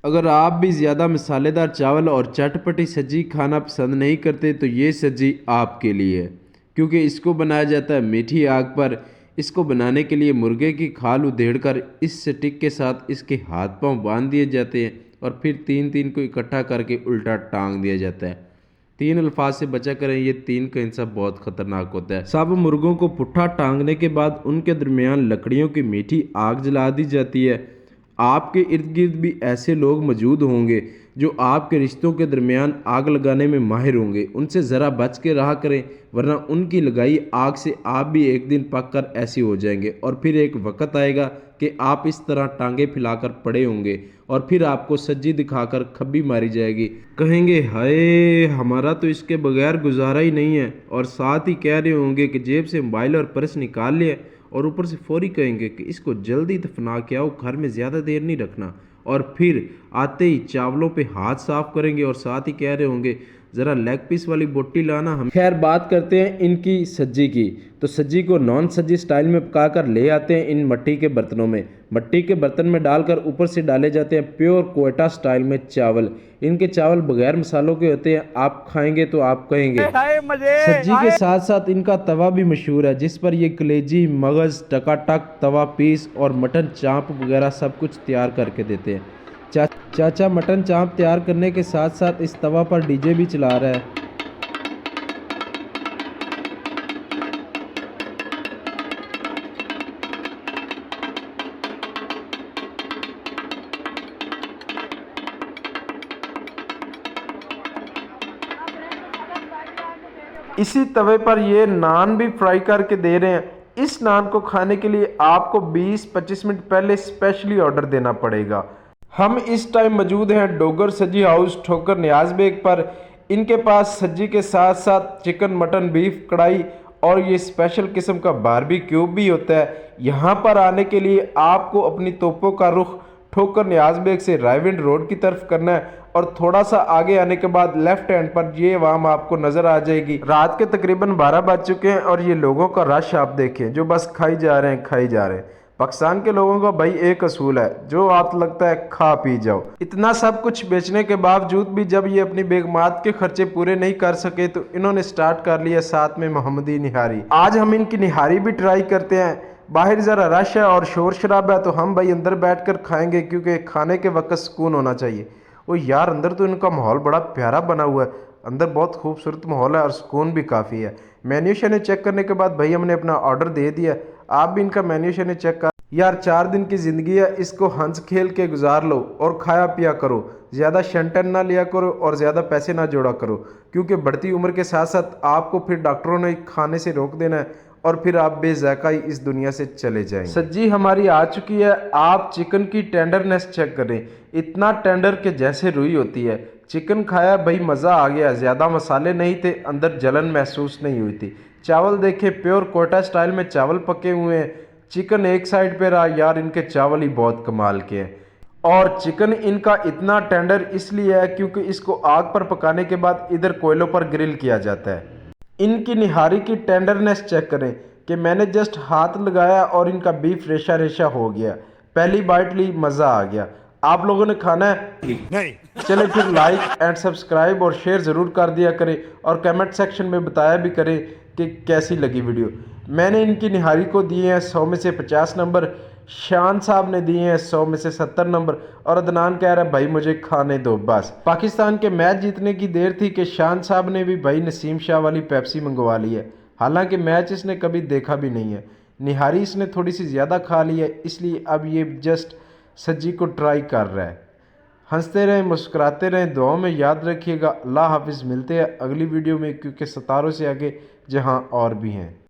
अगर आप भी ज़्यादा मसालेदार चावल और चटपटी सब्जी खाना पसंद नहीं करते तो ये सब्जी आपके लिए है, क्योंकि इसको बनाया जाता है मीठी आग पर। इसको बनाने के लिए मुर्गे की खाल उधेड़कर इस स्टिक के साथ इसके हाथ पांव बांध दिए जाते हैं और फिर तीन तीन को इकट्ठा करके उल्टा टांग दिया जाता है। तीन अल्फाज से बचा करें, ये तीन का हिस्सा बहुत खतरनाक होता है। सब मुर्गों को पुट्ठा टांगने के बाद उनके दरमियान लकड़ियों की मीठी आग जला दी जाती है। आपके इर्द गिर्द भी ऐसे लोग मौजूद होंगे जो आपके रिश्तों के दरमियान आग लगाने में माहिर होंगे। उनसे ज़रा बच के रहा करें, वरना उनकी लगाई आग से आप भी एक दिन पक कर ऐसे हो जाएंगे और फिर एक वक्त आएगा कि आप इस तरह टांगे फैलाकर पड़े होंगे और फिर आपको सज्जी दिखाकर खब्बी मारी जाएगी। कहेंगे हाय, हमारा तो इसके बगैर गुजारा ही नहीं है, और साथ ही कह रहे होंगे कि जेब से मोबाइल और पर्स निकाल लिया, और ऊपर से फौरी कहेंगे कि इसको जल्दी दफना के आओ, घर में ज़्यादा देर नहीं रखना। और फिर आते ही चावलों पे हाथ साफ करेंगे और साथ ही कह रहे होंगे ज़रा लेग पीस वाली बोटी लाना। हम खैर बात करते हैं इनकी सज्जी की। तो सज्जी को नॉन सज्जी स्टाइल में पकाकर ले आते हैं इन मिट्टी के बर्तनों में। मिट्टी के बर्तन में डालकर ऊपर से डाले जाते हैं प्योर कोयटा स्टाइल में चावल। इनके चावल बगैर मसालों के होते हैं, आप खाएंगे तो आप कहेंगे। सब्जी के साथ साथ इनका तवा भी मशहूर है, जिस पर ये कलेजी, मगज़, टकाटक, तवा पीस और मटन चाँप वगैरह सब कुछ तैयार करके देते हैं। चाचा मटन चाँप तैयार करने के साथ साथ इस तवा पर डीजे भी चला रहा है। इसी तवे पर ये नान भी फ्राई करके दे रहे हैं। इस नान को खाने के लिए आपको 20-25 मिनट पहले स्पेशली ऑर्डर देना पड़ेगा। हम इस टाइम मौजूद हैं डोगर सज्जी हाउस ठोकर नियाज बेग पर। इनके पास सज्जी के साथ साथ चिकन, मटन, बीफ कढ़ाई और ये स्पेशल किस्म का बारबेक्यू भी होता है। यहाँ पर आने के लिए आपको अपनी तोपों का रुख ठोकर नियाज बेग से रायविंड रोड की तरफ करना है, और थोड़ा सा आगे आने के बाद लेफ्ट हैंड पर ये वाम आपको नजर आ जाएगी। रात के तकरीबन 12 बज चुके हैं और ये लोगों का रश आप देखें जो बस खाई जा रहे हैं, खाई जा रहे हैं। पाकिस्तान के लोगों का भाई एक असूल है, जो आप लगता है खा पी जाओ। इतना सब कुछ बेचने के बावजूद भी जब ये अपनी बेगमात के खर्चे पूरे नहीं कर सके तो इन्होंने स्टार्ट कर लिया साथ में मोहम्मदी निहारी। आज हम इनकी निहारी भी ट्राई करते हैं। बाहर ज़रा रश है और शोर शराबा है, तो हम भाई अंदर बैठकर खाएंगे, क्योंकि खाने के वक्त सुकून होना चाहिए। ओ यार, अंदर तो इनका माहौल बड़ा प्यारा बना हुआ है। अंदर बहुत खूबसूरत माहौल है और सुकून भी काफ़ी है। मेन्यू शेन्यू चेक करने के बाद भाई हमने अपना ऑर्डर दे दिया। आप भी इनका मेन्यू शेन्यू चेक कर। यार 4 दिन की ज़िंदगी है, इसको हंस खेल के गुजार लो और खाया पिया करो। ज़्यादा शेंटन ना लिया करो और ज़्यादा पैसे ना जोड़ा करो, क्योंकि बढ़ती उम्र के साथ साथ आपको फिर डॉक्टरों ने खाने से रोक देना है और फिर आप बेज़ायका ही इस दुनिया से चले जाएंगे। सब्जी हमारी आ चुकी है। आप चिकन की टेंडरनेस चेक करें, इतना टेंडर के जैसे रुई होती है। चिकन खाया भाई, मज़ा आ गया। ज़्यादा मसाले नहीं थे, अंदर जलन महसूस नहीं हुई थी। चावल देखे, प्योर कोटा स्टाइल में चावल पके हुए हैं। चिकन एक साइड पे रहा। यार इनके चावल ही बहुत कमाल के हैं, और चिकन इनका इतना टेंडर इसलिए है क्योंकि इसको आग पर पकाने के बाद इधर कोयलों पर ग्रिल किया जाता है। इनकी निहारी की टेंडरनेस चेक करें कि मैंने जस्ट हाथ लगाया और इनका बीफ रेशा रेशा हो गया। पहली बाइट ली, मज़ा आ गया। आप लोगों ने खाना है? नहीं। चले फिर लाइक एंड सब्सक्राइब और शेयर ज़रूर कर दिया करें, और कमेंट सेक्शन में बताया भी करें कि कैसी लगी वीडियो। मैंने इनकी निहारी को दिए हैं 100 में से 50 नंबर, शान साहब ने दिए हैं 100 में से 70 नंबर, और अदनान कह रहा है भाई मुझे खाने दो बस। पाकिस्तान के मैच जीतने की देर थी कि शान साहब ने भी भाई नसीम शाह वाली पेप्सी मंगवा ली है। हालांकि मैच इसने कभी देखा भी नहीं है। निहारी इसने थोड़ी सी ज़्यादा खा ली है, इसलिए अब ये जस्ट सब्जी को ट्राई कर रहा है। हंसते रहें, मुस्कुराते रहें, दुआओं में याद रखिएगा। अल्लाह हाफिज़। मिलते हैं अगली वीडियो में, क्योंकि सितारों से आगे जहां और भी हैं।